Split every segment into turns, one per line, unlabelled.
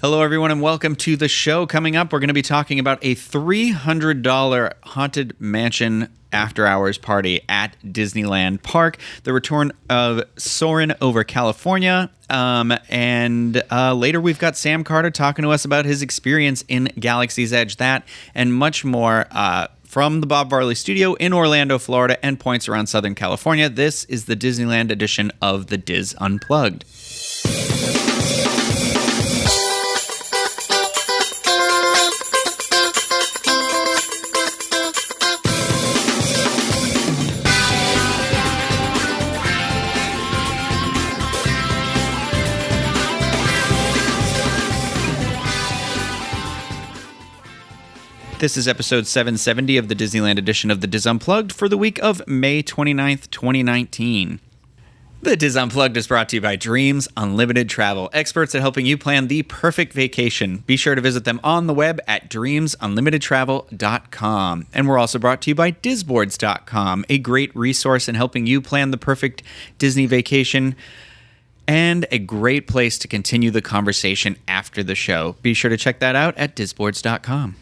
Hello, everyone, and welcome to the show. Coming up, we're going to be talking about a $300 Haunted Mansion after-hours party at Disneyland Park, the return of Soarin Over California, and later we've got Sam Carter talking to us about his experience in Galaxy's Edge, that and much more from the Bob Varley Studio in Orlando, Florida, and points around Southern California. This is the Disneyland edition of the Diz Unplugged. This is episode 770 of the Disneyland edition of the Diz Unplugged for the week of May 29th, 2019. The Diz Unplugged is brought to you by Dreams Unlimited Travel, experts at helping you plan the perfect vacation. Be sure to visit them on the web at dreamsunlimitedtravel.com. And we're also brought to you by Disboards.com, a great resource in helping you plan the perfect Disney vacation and a great place to continue the conversation after the show. Be sure to check that out at Disboards.com.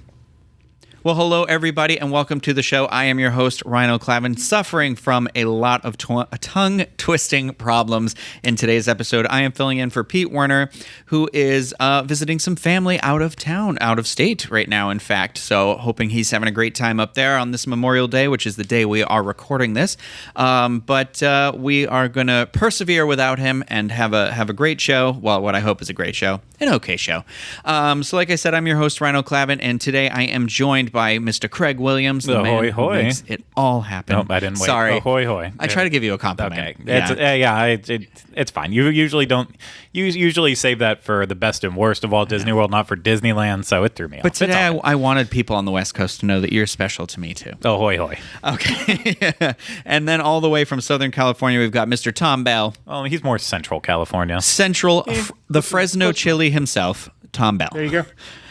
Well, hello, everybody, and welcome to the show. I am your host, Ryan O'Clavin, suffering from a lot of tongue-twisting problems in today's episode. I am filling in for Pete Werner, who is visiting some family out of town, out of state right now, in fact. So hoping he's having a great time up there on this Memorial Day, which is the day we are recording this. But we are going to persevere without him and have a great show. Well, what I hope is a great show. An okay show. So like I said, I'm your host, Ryan O'Clavin, and today I am joined by Mr. Craig Williams, the man who makes it all happen.
Nope, I didn't wait.
Sorry.
Ahoy, hoy.
I try to give you a compliment.
Okay. It's fine. You usually save that for the best and worst of Walt Disney World, not for Disneyland, so it threw me off.
But today I wanted people on the West Coast to know that you're special to me, too.
Ahoy, hoy.
Okay. And then all the way from Southern California, we've got Mr. Tom Bell.
Well, he's more Central California.
The Fresno Chili himself, Tom Bell.
There you go.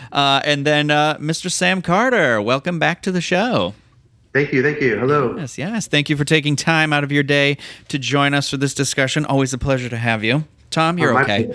And then Mr. Sam Carter, welcome back to the show.
Thank you. Hello.
Yes. Thank you for taking time out of your day to join us for this discussion. Always a pleasure to have you. Tom, you're okay.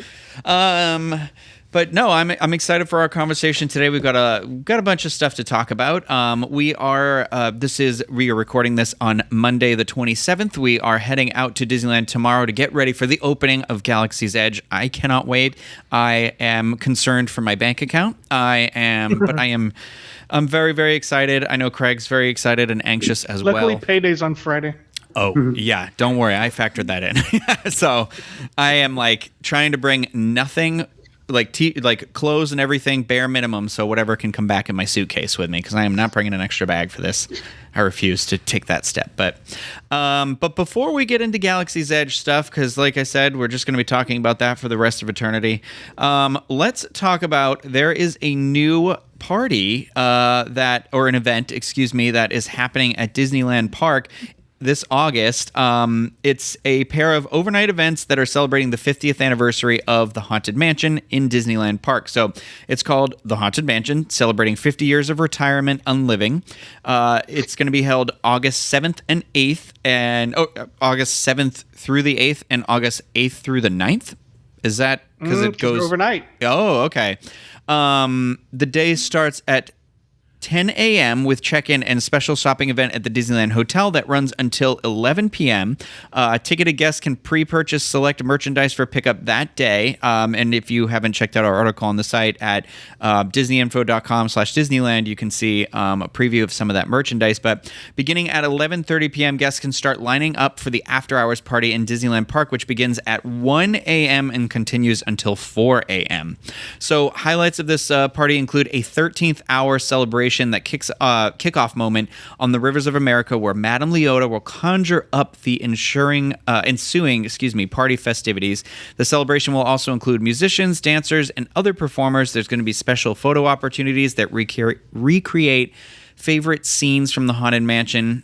But no, I'm excited for our conversation today. We've got a bunch of stuff to talk about. We are recording this on Monday the 27th. We are heading out to Disneyland tomorrow to get ready for the opening of Galaxy's Edge. I cannot wait. I am concerned for my bank account. I'm very, very excited. I know Craig's very excited and anxious as well.
Luckily, payday's on Friday.
Oh, yeah. Don't worry. I factored that in. So I am trying to bring nothing, like clothes and everything, bare minimum, so whatever can come back in my suitcase with me, because I am not bringing an extra bag for this. I refuse to take that step. But before we get into Galaxy's Edge stuff, because like I said, we're just going to be talking about that for the rest of eternity, let's talk about, there is a new party an event that is happening at Disneyland Park this August. It's a pair of overnight events that are celebrating the 50th anniversary of the Haunted Mansion in Disneyland Park. So it's called the Haunted Mansion, celebrating 50 years of retirement unliving. It's going to be held August 7th and 8th, and August 7th through the 8th, and August 8th through the 9th. Is that because it goes
overnight?
Oh, okay. The day starts at 10 a.m. with check-in and special shopping event at the Disneyland Hotel that runs until 11 p.m. Ticketed guests can pre-purchase select merchandise for pickup that day. And if you haven't checked out our article on the site at disneyinfo.com/Disneyland, you can see a preview of some of that merchandise. But beginning at 11:30 p.m., guests can start lining up for the after-hours party in Disneyland Park, which begins at 1 a.m. and continues until 4 a.m. So highlights of this party include a 13th hour celebration that kickoff moment on the Rivers of America, where Madame Leota will conjure up the ensuing party festivities. The celebration will also include musicians, dancers, and other performers. There's going to be special photo opportunities that recreate favorite scenes from the Haunted Mansion.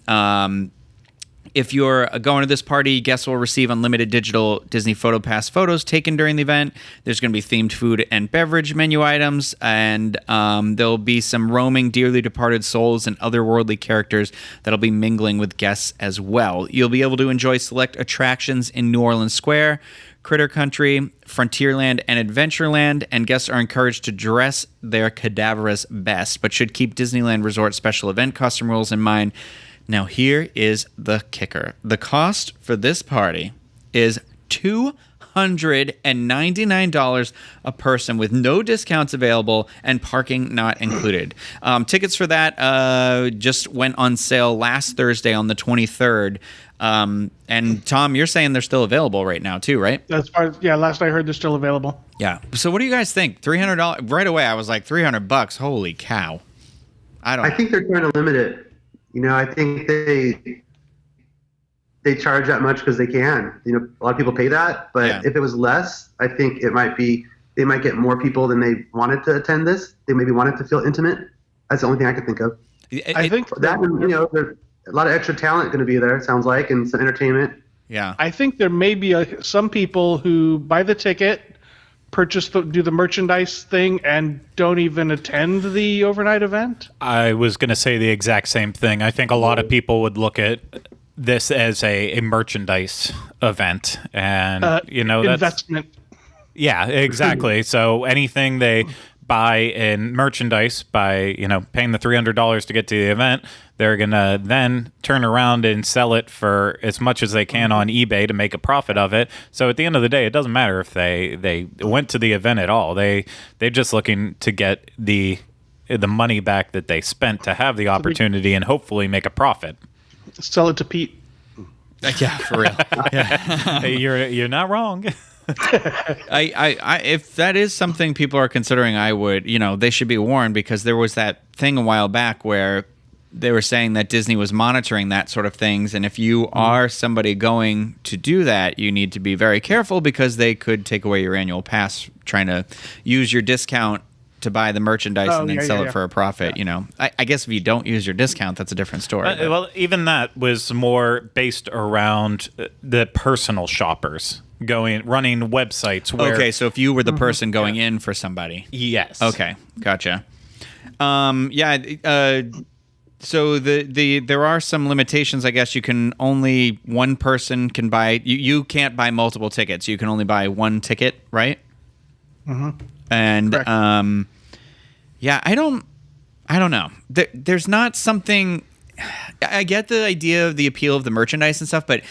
If you're going to this party, guests will receive unlimited digital Disney PhotoPass photos taken during the event. There's going to be themed food and beverage menu items, and there'll be some roaming dearly departed souls and otherworldly characters that'll be mingling with guests as well. You'll be able to enjoy select attractions in New Orleans Square, Critter Country, Frontierland, and Adventureland, and guests are encouraged to dress their cadaverous best, but should keep Disneyland Resort special event custom rules in mind. Now, here is the kicker. The cost for this party is $299 a person with no discounts available and parking not included. Tickets for that just went on sale last Thursday on the 23rd. And Tom, you're saying they're still available right now too, right?
That's far. Yeah, last I heard they're still available.
Yeah. So what do you guys think? $300 right away. I was like $300. Holy cow!
I think they're trying to limit it. I think they charge that much because they can. A lot of people pay that, but if it was less, I think they might get more people than they wanted to attend this. They maybe wanted to feel intimate. That's the only thing I could think of.
I think
that, there's a lot of extra talent going to be there, it sounds like, and some entertainment.
Yeah.
I think there may be some people who buy the ticket, do the merchandise thing, and don't even attend the overnight event.
I was going to say the exact same thing. I think a lot of people would look at this as a merchandise event, and that's
investment.
Yeah, exactly. So anything they buy in merchandise by paying the $300 to get to the event, they're gonna then turn around and sell it for as much as they can on eBay to make a profit of it. So at the end of the day, it doesn't matter if they went to the event at all. They're just looking to get the money back that they spent to have the opportunity and hopefully make a profit.
Sell it to Pete.
Yeah, for real. Yeah.
You're not wrong.
I if that is something people are considering, I would, they should be warned, because there was that thing a while back where they were saying that Disney was monitoring that sort of things, and if you are somebody going to do that, you need to be very careful, because they could take away your annual pass trying to use your discount to buy the merchandise and then sell it for a profit. I guess if you don't use your discount, that's a different story.
Well, even that was more based around the personal shoppers running websites where...
Okay, so if you were the person going in for somebody.
Yes.
Okay, gotcha. So there are some limitations. I guess one person can buy. You can't buy multiple tickets. You can only buy one ticket, right?
Mm-hmm.
And
correct.
I don't know. There's not something. I get the idea of the appeal of the merchandise and stuff, but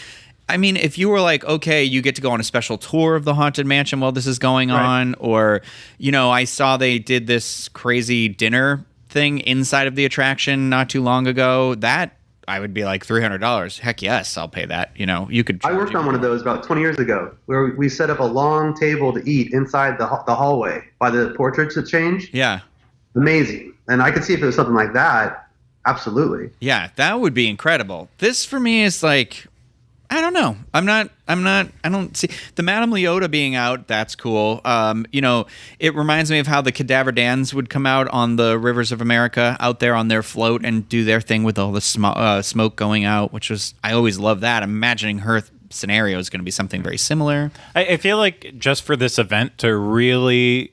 I mean, if you were like, okay, you get to go on a special tour of the Haunted Mansion while this is going on, or I saw they did this crazy dinner thing inside of the attraction not too long ago, that I would be like $300. Heck yes, I'll pay that. You could.
I worked on one of those about 20 years ago, where we set up a long table to eat inside the hallway by the portraits that change.
Yeah. Amazing.
And I could see if it was something like that. Absolutely.
Yeah, that would be incredible. This for me is like, I don't know. I don't see the Madame Leota being out. That's cool. It reminds me of how the Cadaver Dans would come out on the Rivers of America out there on their float and do their thing with all the smoke going out, which was, I always love that. I'm imagining her scenario is going to be something very similar.
I feel like just for this event to really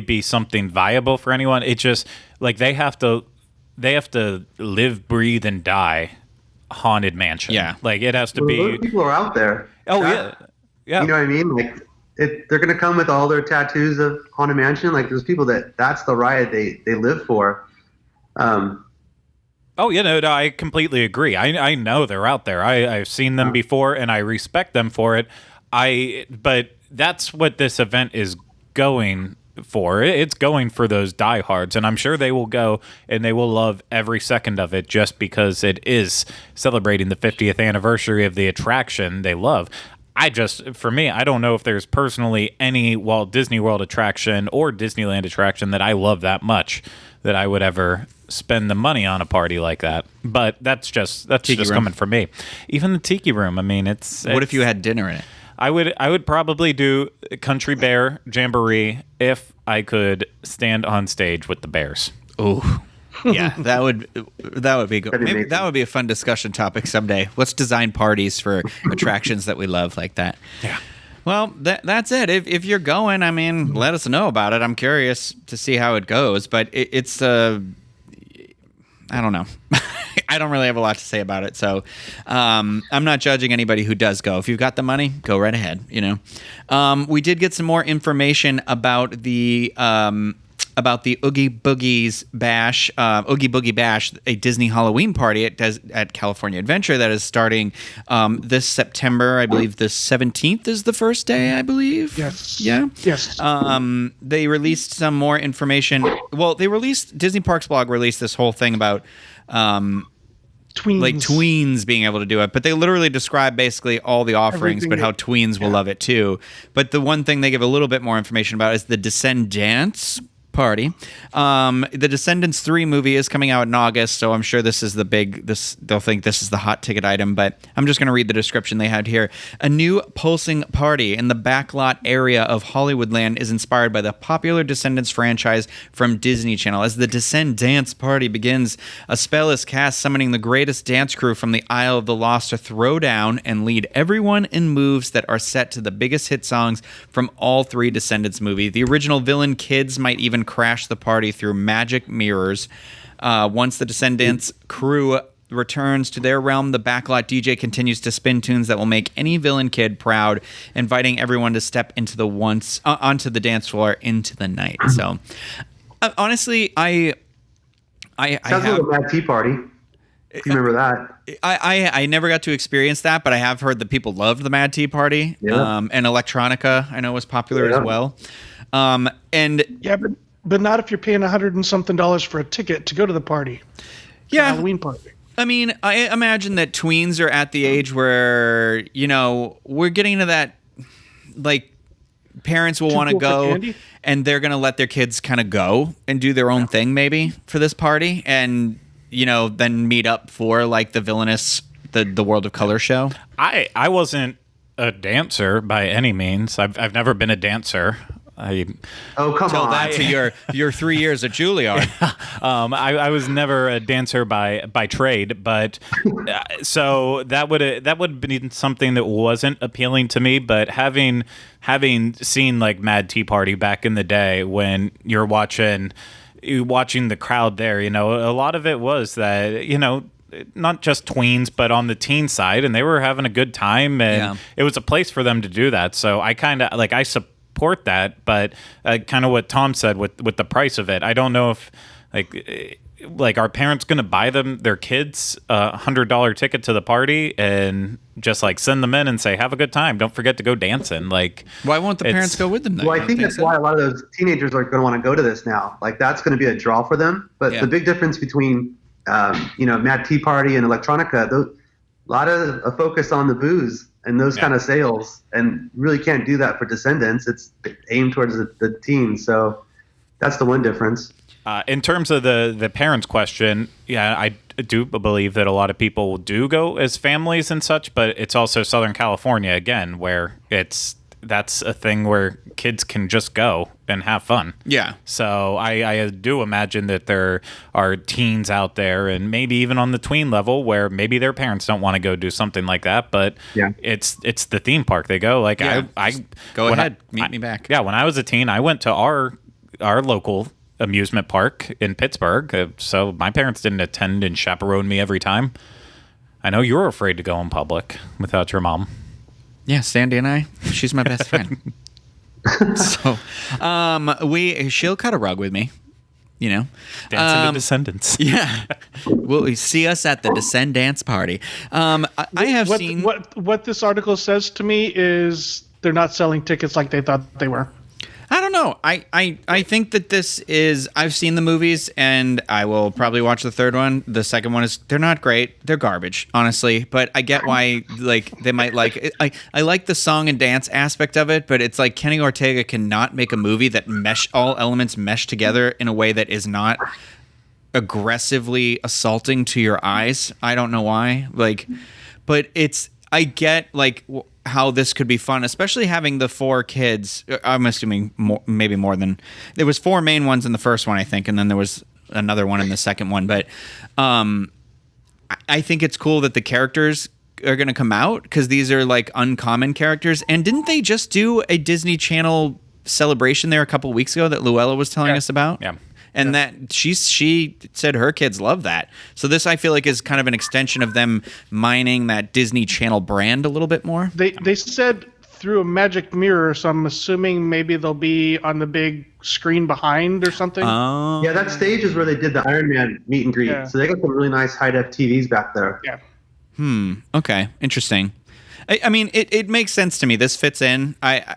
be something viable for anyone, it just like they have to live, breathe, and die Haunted Mansion.
Yeah,
like it has to be.
Those people are out there.
Oh yeah.
You know what I mean? Like they're gonna come with all their tattoos of Haunted Mansion. Like there's people that's the ride they live for.
Oh yeah, no, I completely agree. I know they're out there. I've seen them before, and I respect them for it. But that's what this event is going for. It's going for those diehards, and I'm sure they will go and they will love every second of it just because it is celebrating the 50th anniversary of the attraction they love. For me, I don't know if there's personally any Walt Disney World attraction or Disneyland attraction that I love that much that I would ever spend the money on a party like that. But that's just coming from me. Even the Tiki Room, I mean,
what if you had dinner in it?
I would probably do Country Bear Jamboree if I could stand on stage with the bears.
Ooh. Yeah, that would be good. Maybe
amazing.
that would be a fun discussion topic someday. Let's design parties for attractions that we love like that.
Yeah.
Well, that's it. If you're going, I mean, let us know about it. I'm curious to see how it goes, but it's I don't know. I don't really have a lot to say about it, so I'm not judging anybody who does go. If you've got the money, go right ahead. We did get some more information about the Oogie Boogie's Bash, Oogie Boogie Bash, a Disney Halloween party at California Adventure that is starting this September. I believe the 17th is the first day, I believe.
Yes.
Yeah?
Yes.
They released some more information. Well, Disney Parks blog released this whole thing about
Tweens.
like tweens being able to do it, but they literally describe basically all the offerings,
Everything
but how tweens will love it too. But the one thing they give a little bit more information about is the DescenDANCE party. The Descendants 3 movie is coming out in August, so I'm sure this is they'll think this is the hot ticket item, but I'm just going to read the description they had here. A new pulsing party in the backlot area of Hollywoodland is inspired by the popular Descendants franchise from Disney Channel. As the DescenDANCE party begins, a spell is cast summoning the greatest dance crew from the Isle of the Lost to throw down and lead everyone in moves that are set to the biggest hit songs from all 3 Descendants movies. The original villain kids might even crash the party through magic mirrors. Once the Descendants crew returns to their realm, the backlot DJ continues to spin tunes that will make any villain kid proud, inviting everyone to step into onto the dance floor into the night. So, honestly, I
Sounds like a Mad Tea Party. If you remember that.
I never got to experience that, but I have heard that people loved the Mad Tea Party.
Yeah.
And Electronica, I know, was popular as well. And
Yeah, but not if you're paying $100 and something for a ticket to go to the party.
yeah,
Halloween party.
I mean, I imagine that tweens are at the age where, we're getting to that, like, parents will want to
cool for
go
candy?
and they're going to let their kids kind of go and do their own thing maybe for this party and, then meet up for, like, the villainous, the World of Color show.
I wasn't a dancer by any means. I've never been a dancer.
Oh, come
Tell
on.
that to your 3 years at Juilliard.
I was never a dancer by trade, but so that would be something that wasn't appealing to me. But having seen like Mad Tea Party back in the day, when you're watching the crowd there, a lot of it was that not just tweens, but on the teen side, and they were having a good time, and it was a place for them to do that. So I kind of I support that, but kind of what Tom said with the price of it, I don't know if like are parents going to buy their kids a $100 ticket to the party and just like send them in and say have a good time, don't forget to go dancing? Like,
Why won't the parents go with them then?
Well, I think that's why a lot of those teenagers are going to want to go to this now. Like, that's going to be a draw for them. But the big difference between Mad Tea Party and Electronica, a lot of a focus on the booze and those kind of sales, and really can't do that for Descendants. It's aimed towards the teens, so that's the one difference.
In terms of the parents question, I do believe that a lot of people do go as families and such, but it's also Southern California again, where that's a thing where kids can just go and have fun. Yeah. So I do imagine that there are teens out there, and maybe even on the tween level, where maybe their parents don't want to go do something like that, but it's the theme park. They go like I
go ahead, meet me back.
Yeah, when I was a teen, I went to our local amusement park in Pittsburgh, so my parents didn't attend and chaperone me every time. I know you're afraid to go in public without your mom.
Yeah, Sandy and she's my best friend. So, she'll cut a rug with me,
Dancing to Descendants.
Yeah. Will see us at the DescenDANCE party. I have seen
what this article says to me is they're not selling tickets like they thought they were.
I don't know. I think that this is... I've seen the movies, and I will probably watch the third one. The second one is... They're not great. They're garbage, honestly. But I get why they might like it. I like the song and dance aspect of it, but it's like Kenny Ortega cannot make a movie that all elements mesh together in a way that is not aggressively assaulting to your eyes. I don't know why. But it's... I get, how this could be fun, especially having the 4 kids. I'm assuming maybe more than... There was 4 main ones in the first one, I think, and then there was another one in the second one. But I think it's cool that the characters are going to come out because these are like uncommon characters. And didn't they just do a Disney Channel celebration there a couple weeks ago that Luella was telling us about?
Yeah.
And that she said her kids love that. So this, I feel like, is kind of an extension of them mining that Disney Channel brand a little bit more.
They said through a magic mirror, so I'm assuming maybe they'll be on the big screen behind or something.
Oh.
Yeah, that stage is where they did the Iron Man meet and greet.
Yeah.
So they got some really nice high-def TVs back there.
Yeah.
Okay. Interesting. I mean, it makes sense to me. This fits in.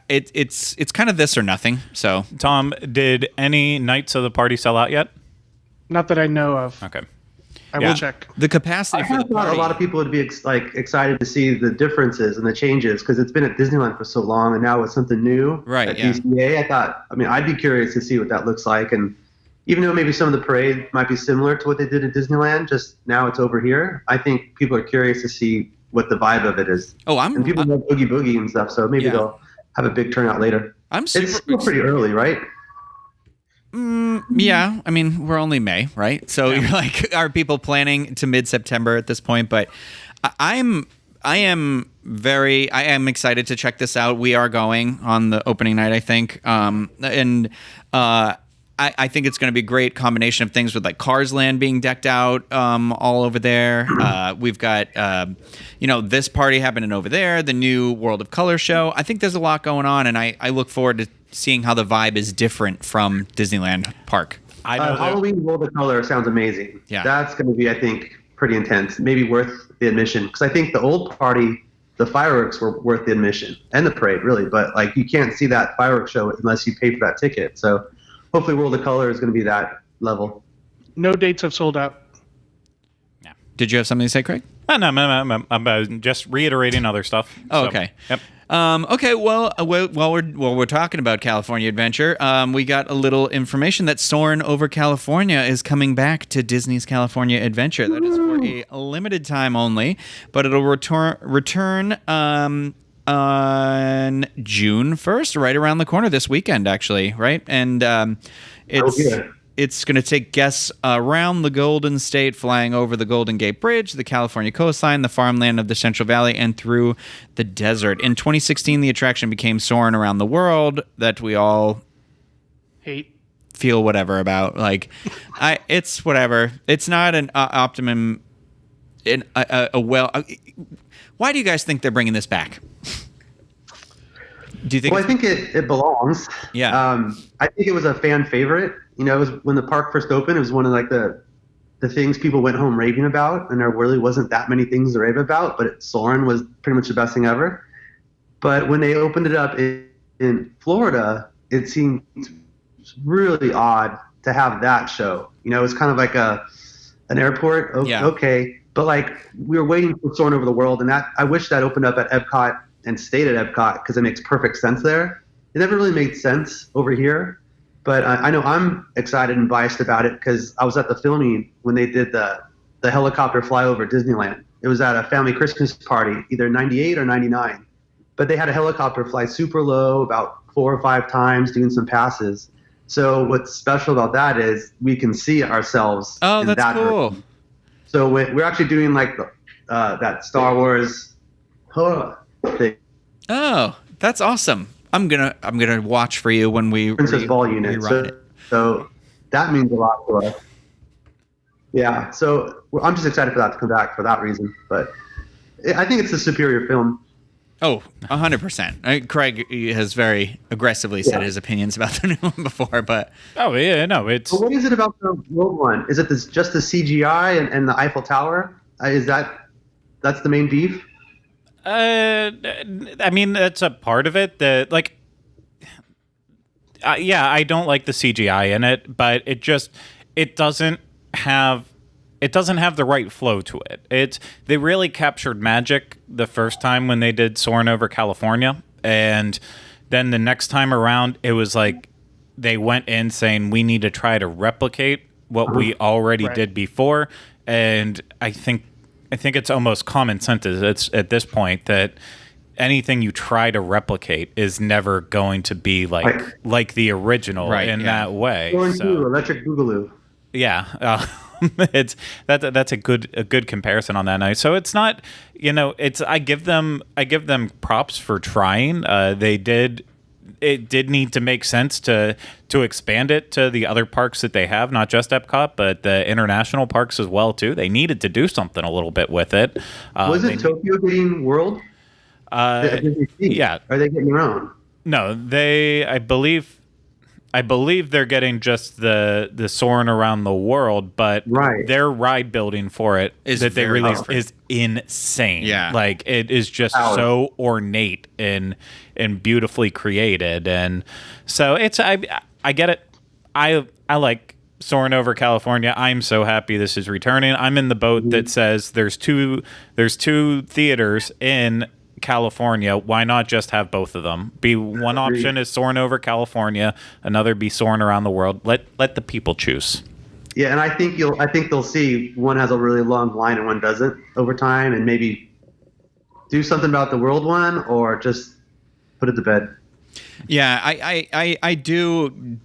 It's kind of this or nothing. So,
Tom, did any nights of the party sell out yet?
Not that I know of.
Okay.
I will check.
the capacity
I
for the
thought
party.
a lot of people would be excited to see the differences and the changes because it's been at Disneyland for so long, and now with something new
Right,
at
yeah.
DCA, I'd be curious to see what that looks like. And even though maybe some of the parade might be similar to what they did at Disneyland, just now it's over here, I think people are curious to see what the vibe of it is.
Oh,
And people love Oogie Boogie and stuff, so maybe
Yeah.
they'll have a big turnout later.
I'm super.
It's still pretty early, right?
Yeah, I mean, we're only May, right? So you're like, are people planning to mid-September at this point? But I am excited to check this out. We are going on the opening night, I think, I think it's going to be a great combination of things with like Cars Land being decked out all over there. We've got, this party happening over there, the new World of Color show. I think there's a lot going on, and I look forward to seeing how the vibe is different from Disneyland Park.
I know
Halloween World of Color sounds amazing.
Yeah.
That's going to be, I think, pretty intense. Maybe worth the admission. Because I think the old party, the fireworks were worth the admission. And the parade, really. But like you can't see that fireworks show unless you pay for that ticket. So hopefully World of Color is going to be that level.
No dates have sold out.
Did you have something to say, Craig?
No, I'm just reiterating other stuff.
Oh,
So,
okay.
Yep.
Okay. Well, while we're talking about California Adventure, we got a little information that Soarin' Over California is coming back to Disney's California Adventure. That is for a limited time only, but it'll return on June 1st, right around the corner this weekend, actually, right? And it's going to take guests around the Golden State, flying over the Golden Gate Bridge, the California coastline, the farmland of the Central Valley, and through the desert. In 2016, the attraction became Soarin' Around the World, that we all
Hate.
feel whatever about. Like, it's whatever. It's not an optimum. Why do you guys think they're bringing this back? Do you think?
Well, I think it belongs.
Yeah.
I think it was a fan favorite. It was when the park first opened. It was one of like the things people went home raving about, and there really wasn't that many things to rave about. But Soarin' was pretty much the best thing ever. But when they opened it up in Florida, it seemed really odd to have that show. It was kind of like an airport. Okay, but like we were waiting for Soarin' Over the World, and I wish that opened up at Epcot and stayed at Epcot because it makes perfect sense there. It never really made sense over here. But I know I'm excited and biased about it because I was at the filming when they did the helicopter flyover Disneyland. It was at a family Christmas party, either 98 or 99. But they had a helicopter fly super low about 4 or 5 times doing some passes. So what's special about that is we can see ourselves
Oh,
in
that's
that
cool.
version. So we're actually doing like that Star Wars thing.
Oh, that's awesome. I'm gonna watch for you when we
Princess Ball unit.
rerun it.
So that means a lot to us. Yeah, so I'm just excited for that to come back for that reason. But I think it's a superior film.
Oh, 100%. Craig has very aggressively said his opinions about the new one before, but
Oh yeah, no, it's
But what is it about the old one? Is it just the CGI and the Eiffel Tower? That's the main beef?
I mean, that's a part of it. I don't like the CGI in it, but it doesn't have the right flow to it. They really captured magic the first time when they did Soarin' Over California, and then the next time around, it was like they went in saying we need to try to replicate what we already did before, and I think it's almost common sense at this point that anything you try to replicate is never going to be like the original in that way.
Soarin'
So.
2, Electric Boogaloo.
Yeah, it's that's a good comparison on that night. So it's not, it's I give them props for trying. It did need to make sense to expand it to the other parks that they have, not just Epcot, but the international parks as well too. They needed to do something a little bit with it.
Was it Tokyo getting World?
Yeah.
Are they getting their own?
No, I believe they're getting just the Soarin' Around the World, but their ride building for it that they released is insane.
Yeah.
Like it is just so ornate and beautifully created. And so I get it. I like Soarin' Over California. I'm so happy this is returning. I'm in the boat that says there's two theaters in California. Why not just have both of them? One option is Soarin' Over California, another be Soarin' Around the World. Let the people choose.
Yeah, and I think they'll see one has a really long line and one doesn't over time, and maybe do something about the world one, or just put it to bed.
Yeah, I do.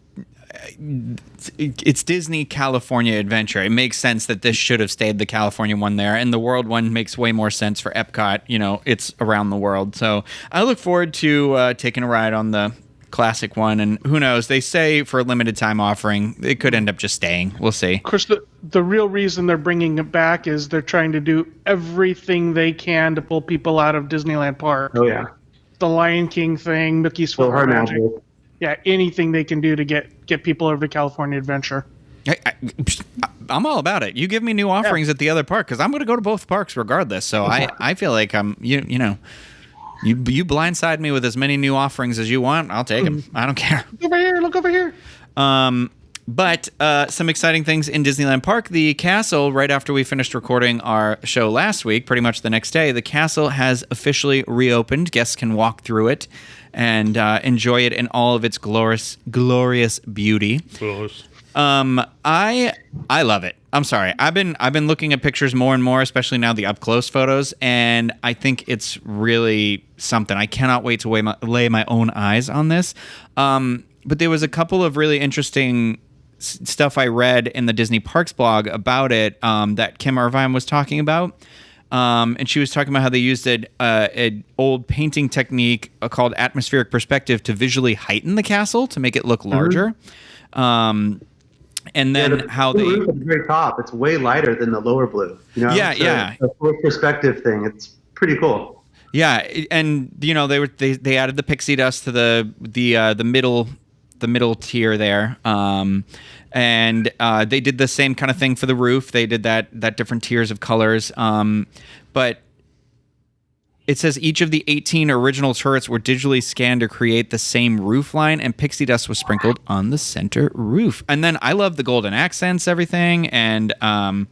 It's Disney California Adventure. It makes sense that this should have stayed the California one there, and the world one makes way more sense for Epcot. It's around the world. So I look forward to taking a ride on the classic one, and who knows? They say for a limited time offering, it could end up just staying. We'll see.
Of course, the real reason they're bringing it back is they're trying to do everything they can to pull people out of Disneyland Park.
Oh yeah,
the Lion King thing, Mickey's Flipper Magic. Yeah, anything they can do to get people over to California Adventure.
I'm all about it. You give me new offerings at the other park, because I'm going to go to both parks regardless. So I feel like I'm you blindside me with as many new offerings as you want. I'll take them. I don't care.
Look over here.
But some exciting things in Disneyland Park. The castle, right after we finished recording our show last week, pretty much the next day, the castle has officially reopened. Guests can walk through it and enjoy it in all of its glorious beauty. I love it. I'm sorry. I've been looking at pictures more and more, especially now the up close photos, and I think it's really something. I cannot wait to lay my own eyes on this. But there was a couple of really interesting stuff I read in the Disney Parks blog about it that Kim Irvine was talking about. And she was talking about how they used an old painting technique called atmospheric perspective to visually heighten the castle to make it look larger. And then how they
at the very top, it's way lighter than the lower blue. The full perspective thing. It's pretty cool.
Yeah, and they added the pixie dust to the middle tier there. And they did the same kind of thing for the roof. They did that different tiers of colors. But it says each of the 18 original turrets were digitally scanned to create the same roof line, and pixie dust was sprinkled on the center roof. And then I love the golden accents, everything. And I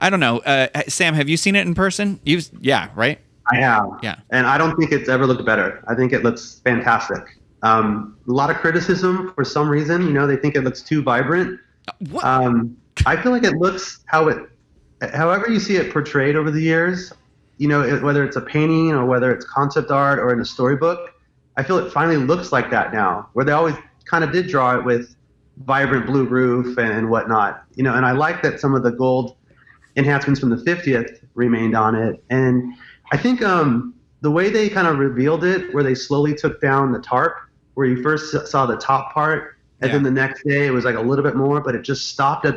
don't know. Sam, have you seen it in person? Yeah, right?
I have.
Yeah.
And I don't think it's ever looked better. I think it looks fantastic. A lot of criticism for some reason. They think it looks too vibrant.
What?
I feel like it looks however you see it portrayed over the years, whether it's a painting or whether it's concept art or in a storybook, I feel it finally looks like that now, where they always kind of did draw it with vibrant blue roof and whatnot. And I like that some of the gold enhancements from the 50th remained on it. And I think the way they kind of revealed it, where they slowly took down the tarp, where you first saw the top part, and then the next day it was like a little bit more, but it just stopped at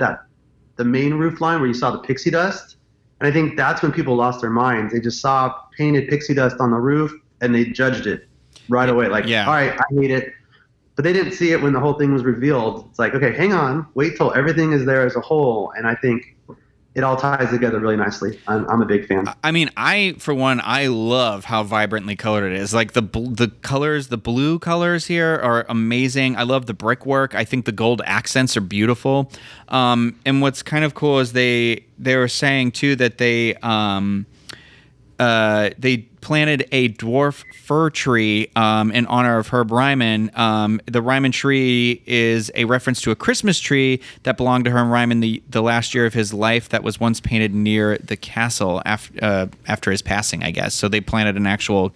the main roof line where you saw the pixie dust. And I think that's when people lost their minds. They just saw painted pixie dust on the roof and they judged it right away. Like, all right, I hate it. But they didn't see it when the whole thing was revealed. It's like, okay, hang on, wait till everything is there as a whole. And I think it all ties together really nicely. I'm a big fan.
I mean, for one, I love how vibrantly colored it is. Like the colors, the blue colors here are amazing. I love the brickwork. I think the gold accents are beautiful. And what's kind of cool is they were saying too that they planted a dwarf fir tree in honor of Herb Ryman. The Ryman tree is a reference to a Christmas tree that belonged to Herb Ryman the last year of his life that was once painted near the castle after his passing, I guess. So they planted an actual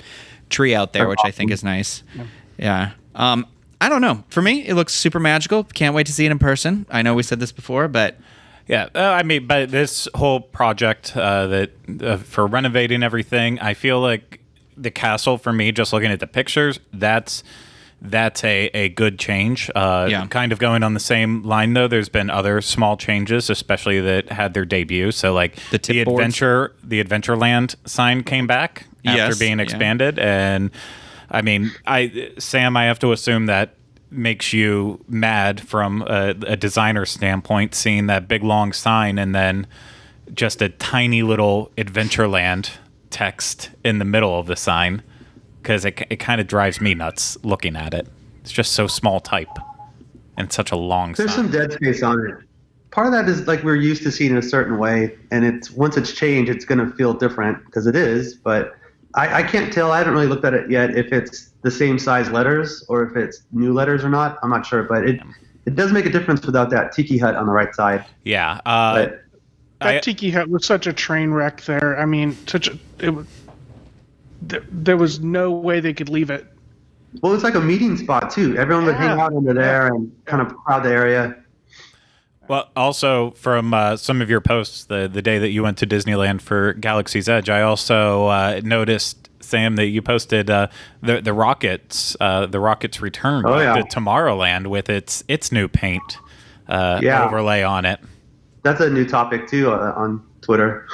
tree out there, which I think is nice. Yeah. I I don't know. For me, it looks super magical. Can't wait to see it in person. I know we said this before, but
yeah, I mean, but this whole project for renovating everything, I feel like the castle, for me, just looking at the pictures, that's a good change. Kind of going on the same line, though, there's been other small changes, especially that had their debut. So, like the Adventureland sign came back after being expanded, and I mean, Sam, I have to assume that makes you mad from a designer standpoint, seeing that big long sign and then just a tiny little Adventureland text in the middle of the sign, because it kind of drives me nuts looking at it. It's just so small type and such a long
There's
sign.
some dead space on it. Part of that is like we're used to seeing it a certain way, and once it's changed, it's going to feel different because it is, but I can't tell. I haven't really looked at it yet if it's the same size letters or if it's new letters or not. I'm not sure, but it does make a difference without that tiki hut on the right side.
Yeah.
That tiki hut was such a train wreck there. I mean, there was no way they could leave it.
Well, it's like a meeting spot too. Everyone would hang out under there and kind of crowd the area.
Well, also from some of your posts, the day that you went to Disneyland for Galaxy's Edge, I also noticed, Sam, that you posted the Rockets return to Tomorrowland with its new paint overlay on it.
That's a new topic too on Twitter.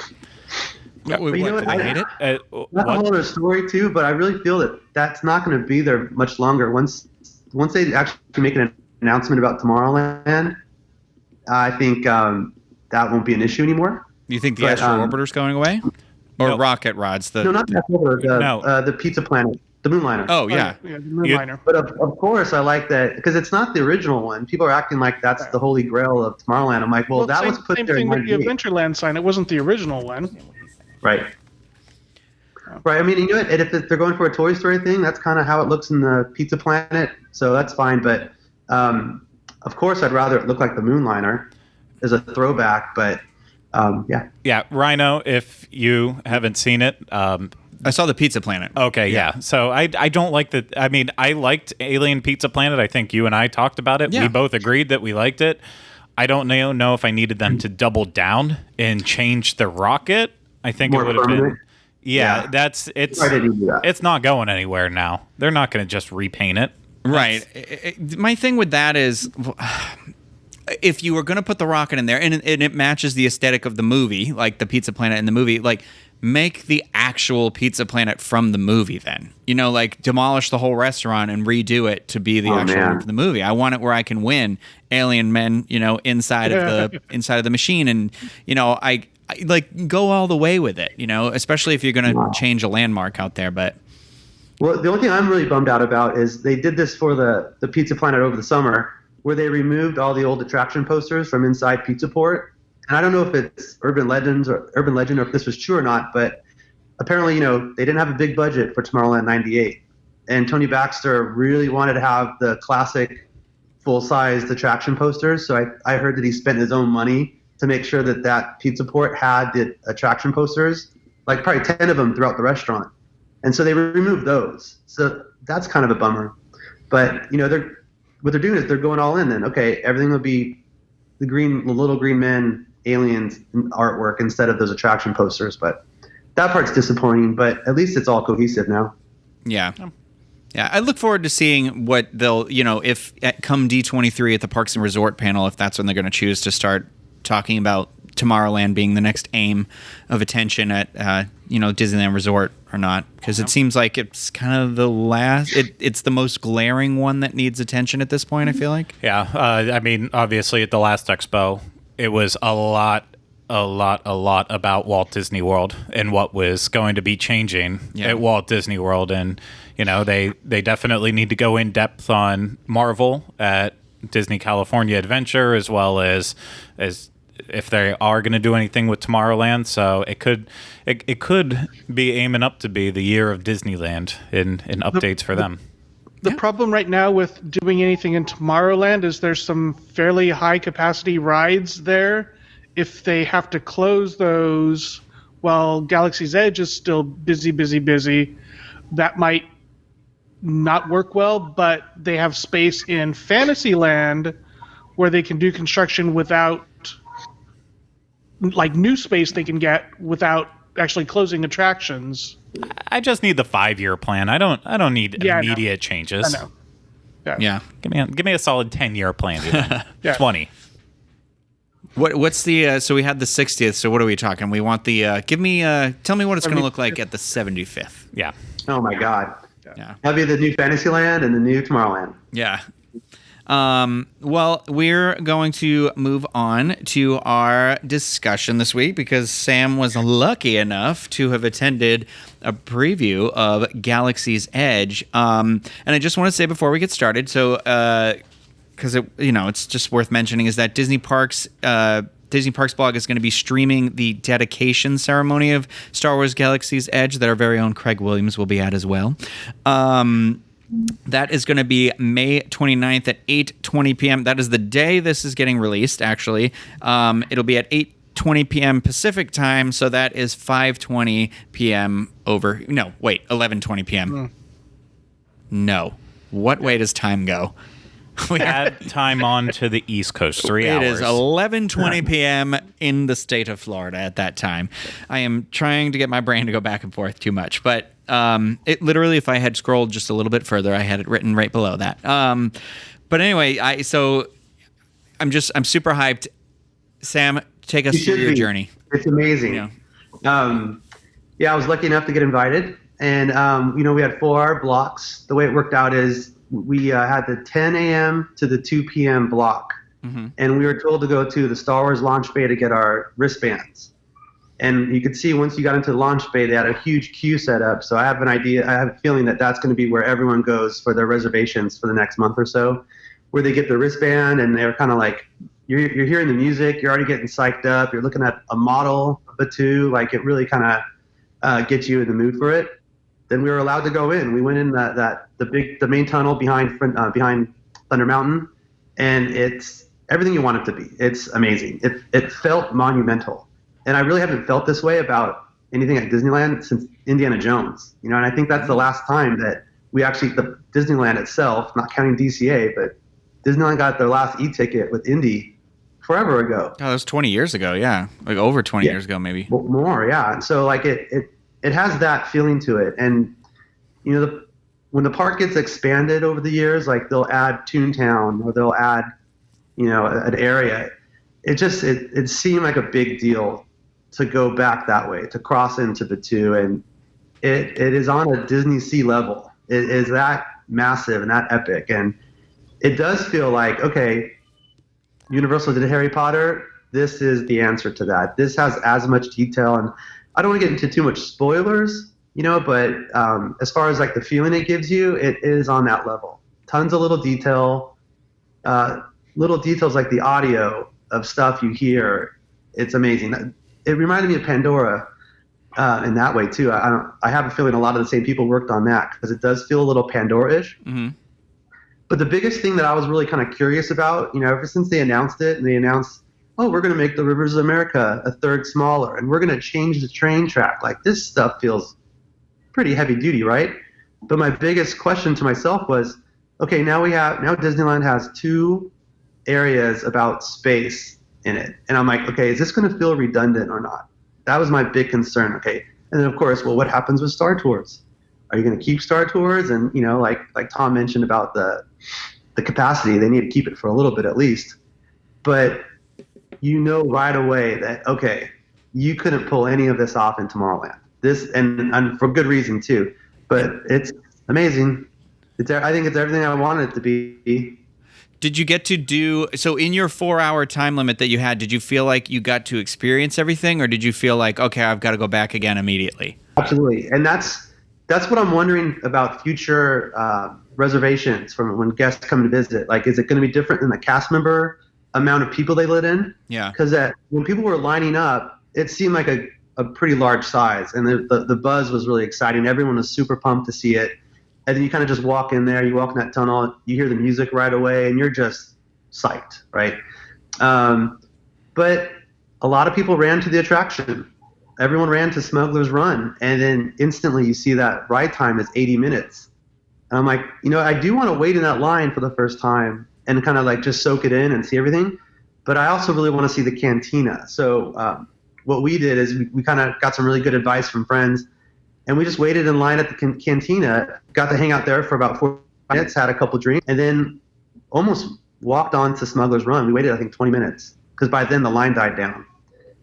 But you know what? I hate it.
That's a whole other story too, but I really feel that that's not going to be there much longer. Once they actually make an announcement about Tomorrowland, I think that won't be an issue anymore.
You think the Astro Orbiter's going away? Or rocket rods?
No, not the Astro Orbiter, the Pizza Planet, the Moonliner.
Oh, yeah.
The Moonliner.
But of course, I like that, because it's not the original one. People are acting like that's the holy grail of Tomorrowland. I'm like, well that was put there in 98. Same thing with the
Adventureland sign. It wasn't the original one.
Right. Right. I mean, you know what? If they're going for a Toy Story thing, that's kind of how it looks in the Pizza Planet. So that's fine. But of course, I'd rather it look like the Moonliner as a throwback. But yeah.
Yeah, Rhino, if you haven't seen it,
I saw the Pizza Planet.
Okay, yeah. So I don't like the. I mean, I liked Alien Pizza Planet. I think you and I talked about it.
Yeah.
We both agreed that we liked it. I don't know if I needed them to double down and change the rocket. I think
More
it would have been.
permanent?
Yeah,
Why didn't you do that?
it's not going anywhere now. They're not going to just repaint it.
Right. My thing with that is, if you were going to put the rocket in there and it matches the aesthetic of the movie, like the Pizza Planet in the movie, like make the actual Pizza Planet from the movie then. You know, like demolish the whole restaurant and redo it to be the actual one for the movie. I want it where I can win alien men, you know, inside of the machine, and you know, I like go all the way with it, you know, especially if you're going to change a landmark out there, but
Well, the only thing I'm really bummed out about is they did this for the Pizza Planet over the summer, where they removed all the old attraction posters from inside Pizza Port. And I don't know if it's urban legend or if this was true or not, but apparently, you know, they didn't have a big budget for Tomorrowland 98. And Tony Baxter really wanted to have the classic full-sized attraction posters. So I heard that he spent his own money to make sure that Pizza Port had the attraction posters, like probably 10 of them throughout the restaurant. And so they removed those. So that's kind of a bummer. But, you know, what they're doing is they're going all in then. Okay, everything will be the little green men, aliens artwork instead of those attraction posters. But that part's disappointing, but at least it's all cohesive now.
Yeah. Yeah, I look forward to seeing what they'll, you know, if come D23 at the Parks and Resort panel, if that's when they're going to choose to start talking about Tomorrowland being the next aim of attention at, you know, Disneyland Resort or not. Because it seems like it's kind of the last, it's the most glaring one that needs attention at this point, I feel like.
Yeah, I mean, obviously at the last expo, it was a lot about Walt Disney World and what was going to be changing at Walt Disney World. And, you know, they definitely need to go in depth on Marvel at Disney California Adventure, as well as if they are going to do anything with Tomorrowland. So it could be aiming up to be the year of Disneyland in updates for them.
The problem right now with doing anything in Tomorrowland is there's some fairly high capacity rides there. If they have to close those while Galaxy's Edge is still busy, that might not work well, but they have space in Fantasyland where they can do construction without, like, new space they can get without actually closing attractions.
I just need the 5-year plan. I don't need immediate changes.
I know.
Yeah.
Give me a solid 10-year plan. Even. 20.
What's the so we had the 60th, so what are we talking? We want the tell me what it's going to look like at the 75th.
Yeah.
Oh my God.
Yeah.
That'll be the new Fantasyland and the new Tomorrowland.
Yeah. Well, we're going to move on to our discussion this week because Sam was lucky enough to have attended a preview of Galaxy's Edge. And I just want to say before we get started, so because it's just worth mentioning, is that Disney Parks blog is going to be streaming the dedication ceremony of Star Wars Galaxy's Edge that our very own Craig Williams will be at as well. That is going to be May 29th at 8:20 p.m. That is the day this is getting released, actually. It'll be at 8:20 p.m. Pacific time, so that is 5:20 p.m. 11:20 p.m. No. What way does time go?
We add time on to the East Coast, 3 hours.
It is 11:20 p.m. in the state of Florida at that time. I am trying to get my brain to go back and forth too much, but it literally, if I had scrolled just a little bit further, I had it written right below that. But anyway, I'm super hyped. Sam, take us through your journey.
It's amazing.
Yeah.
I was lucky enough to get invited, and we had 4-hour blocks. The way it worked out is we had the 10 a.m. to the 2 p.m. block, and we were told to go to the Star Wars launch bay to get our wristbands. And you could see once you got into the launch bay, they had a huge queue set up. So I have a feeling that that's going to be where everyone goes for their reservations for the next month or so, where they get the wristband and they're kind of like, you're hearing the music, you're already getting psyched up, you're looking at a model of Batuu, like it really kind of gets you in the mood for it. Then we were allowed to go in. We went in the main tunnel behind Thunder Mountain, and it's everything you want it to be. It's amazing. It felt monumental. And I really haven't felt this way about anything at Disneyland since Indiana Jones, and I think that's the last time that we actually, the Disneyland itself, not counting DCA, but Disneyland got their last e-ticket with Indy forever ago.
Oh, that was 20 years ago, yeah. Like over 20 years ago, maybe.
More, yeah. So like it has that feeling to it. And, when the park gets expanded over the years, like they'll add Toontown or they'll add, an area. It seemed like a big deal to go back that way, to cross into Batuu, and it is on a Disney Sea level. It is that massive and that epic, and it does feel like, okay, Universal did Harry Potter, this is the answer to that. This has as much detail, and I don't want to get into too much spoilers, but as far as like the feeling it gives you, it is on that level. Tons of little details like the audio of stuff you hear. It's amazing. It reminded me of Pandora in that way too. I have a feeling a lot of the same people worked on that because it does feel a little Pandora-ish. Mm-hmm. But the biggest thing that I was really kind of curious about, ever since they announced it, and they announced, oh, we're going to make the Rivers of America a third smaller, and we're going to change the train track. Like, this stuff feels pretty heavy duty, right? But my biggest question to myself was, okay, now Disneyland has 2 areas about space in it. And I'm like, okay, is this going to feel redundant or not? That was my big concern. Okay. And then of course, well, what happens with Star Tours? Are you going to keep Star Tours? And, like Tom mentioned about the capacity, they need to keep it for a little bit at least. But right away that, okay, you couldn't pull any of this off in Tomorrowland. This, and for good reason too, but it's amazing. I think it's everything I wanted it to be.
Did you get to do, so in your 4-hour time limit that you had, did you feel like you got to experience everything, or did you feel like, okay, I've got to go back again immediately?
Absolutely. And that's what I'm wondering about future reservations from when guests come to visit. Like, is it going to be different than the cast member amount of people they let in?
Yeah.
Because when people were lining up, it seemed like a pretty large size, and the buzz was really exciting. Everyone was super pumped to see it. And then you kind of just walk in there, you walk in that tunnel, you hear the music right away, and you're just psyched, right? But a lot of people ran to the attraction. Everyone ran to Smuggler's Run, and then instantly you see that ride time is 80 minutes. And I'm like, I do want to wait in that line for the first time and kind of like just soak it in and see everything. But I also really want to see the cantina. So what we did is we kind of got some really good advice from friends, and we just waited in line at the cantina, got to hang out there for about 4 minutes, had a couple drinks, and then almost walked on to Smuggler's Run. We waited, I think, 20 minutes because by then the line died down.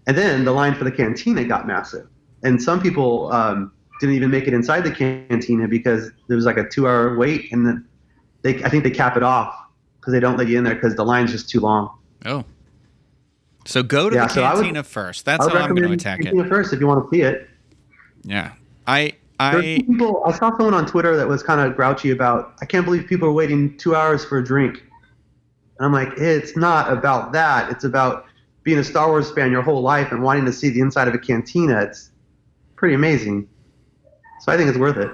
And then the line for the cantina got massive. And some people didn't even make it inside the cantina because there was like a 2-hour wait, and then I think they cap it off because they don't let you in there because the line's just too long.
Oh. So go to the cantina first. That's how I'm going to attack it.
First, if you want to see it.
Yeah.
I saw someone on Twitter that was kind of grouchy about, I can't believe people are waiting 2 hours for a drink. And I'm like, it's not about that. It's about being a Star Wars fan your whole life and wanting to see the inside of a cantina. It's pretty amazing. So I think it's worth it.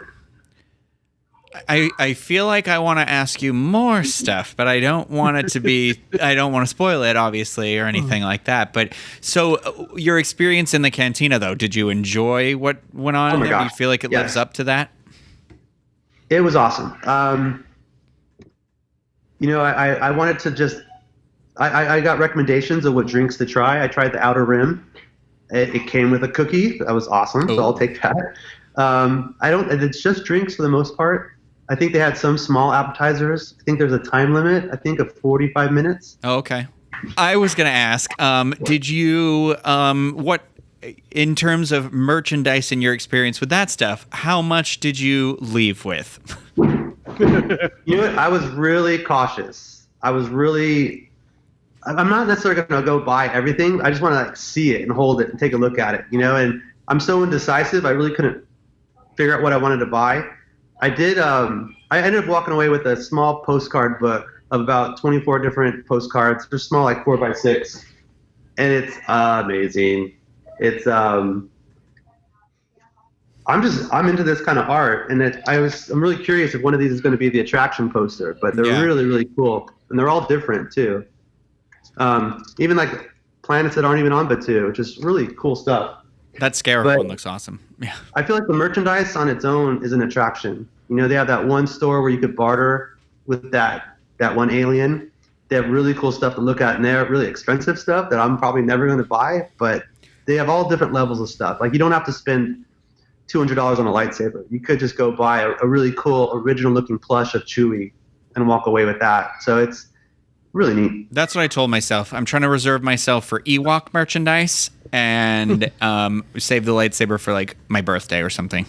I feel like I want to ask you more stuff, but I don't want it to be, I don't want to spoil it, obviously, or anything like that. But so your experience in the cantina, though, did you enjoy what went on?
Oh my gosh.
Do you feel like it lives up to that?
It was awesome. I wanted to just, I got recommendations of what drinks to try. I tried the Outer Rim. It came with a cookie. That was awesome. So I'll take that. It's just drinks for the most part. I think they had some small appetizers. I think there's a time limit, I think of 45 minutes.
Oh, okay. I was going to ask, did you, what, in terms of merchandise and your experience with that stuff, how much did you leave with?
You know what? I was really cautious. I'm not necessarily going to go buy everything. I just want to like see it and hold it and take a look at it, and I'm so indecisive. I really couldn't figure out what I wanted to buy. I ended up walking away with a small postcard book of about 24 different postcards. They're small, like 4x6, and it's amazing. It's I'm into this kind of art, and I'm really curious if one of these is going to be the attraction poster. But they're really, really cool, and they're all different too. Even like planets that aren't even on Batuu, just really cool stuff.
That Scarif one looks awesome. Yeah.
I feel like the merchandise on its own is an attraction. They have that one store where you could barter with that one alien. They have really cool stuff to look at, and they have really expensive stuff that I'm probably never going to buy, but they have all different levels of stuff. Like, you don't have to spend $200 on a lightsaber. You could just go buy a really cool, original-looking plush of Chewie and walk away with that. So it's really neat.
That's what I told myself. I'm trying to reserve myself for Ewok merchandise and save the lightsaber for like my birthday or something.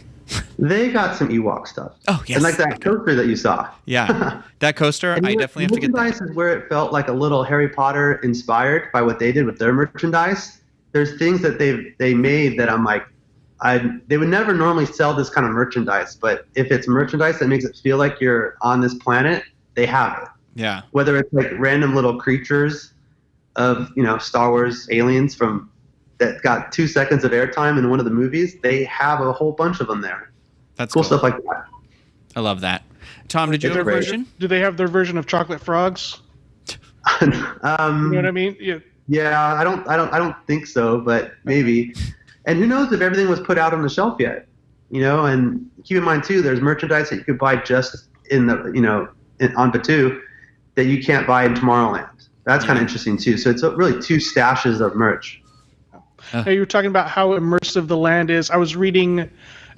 They got some Ewok stuff.
Oh, yes.
And like that coaster that you saw.
Yeah. That coaster, I definitely have to get that.
Merchandise is where it felt like a little Harry Potter inspired by what they did with their merchandise. There's things that they made that I'm like, they would never normally sell this kind of merchandise, but if it's merchandise that makes it feel like you're on this planet, they have it.
Yeah.
Whether it's like random little creatures of, Star Wars aliens that got 2 seconds of airtime in one of the movies, they have a whole bunch of them there.
That's
cool stuff like that.
I love that. Tom, did you have a version?
Do they have their version of chocolate frogs? You know what I mean? Yeah.
Yeah, I don't think so, but maybe. And who knows if everything was put out on the shelf yet? And keep in mind too, there's merchandise that you could buy just in the on Batuu that you can't buy in Tomorrowland. That's kind of interesting too. So it's really two stashes of merch.
Now, you were talking about how immersive the land is. I was reading,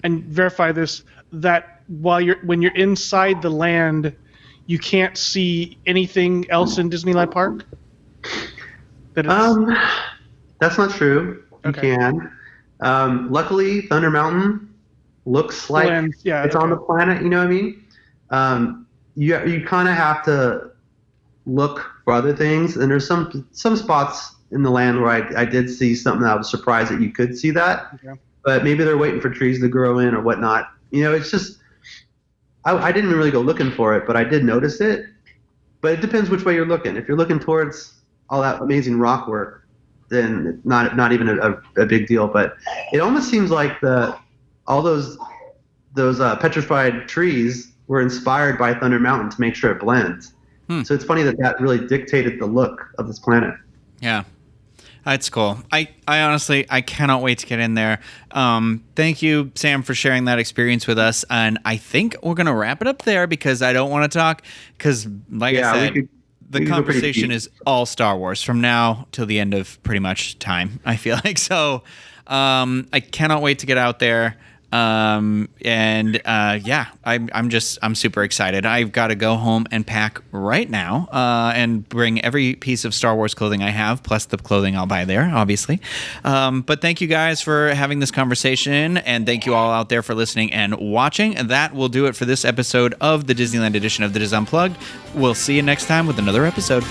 and verify this, that when you're inside the land, you can't see anything else in Disneyland Park.
That's not true.
Okay.
You can. Luckily, Thunder Mountain looks like it's on the planet. You know what I mean? You kind of have to look for other things, and there's some spots in the land where I did see something that I was surprised that you could see that. Okay. But maybe they're waiting for trees to grow in or whatnot. It's just I didn't really go looking for it, but I did notice it. But it depends which way you're looking. If you're looking towards all that amazing rock work, then not even a big deal. But it almost seems like all those petrified trees were inspired by Thunder Mountain to make sure it blends. So it's funny that really dictated the look of this planet.
Yeah. That's cool. I honestly, I cannot wait to get in there. Thank you, Sam, for sharing that experience with us. And I think we're going to wrap it up there because I don't want to talk because, like I said, the conversation is all Star Wars from now till the end of pretty much time, I feel like. So I cannot wait to get out there. I'm super excited. I've got to go home and pack right now and bring every piece of Star Wars clothing I have, plus the clothing I'll buy there, obviously. But thank you guys for having this conversation, and thank you all out there for listening and watching. That will do it for this episode of the Disneyland edition of the Diz Unplugged. We'll see you next time with another episode.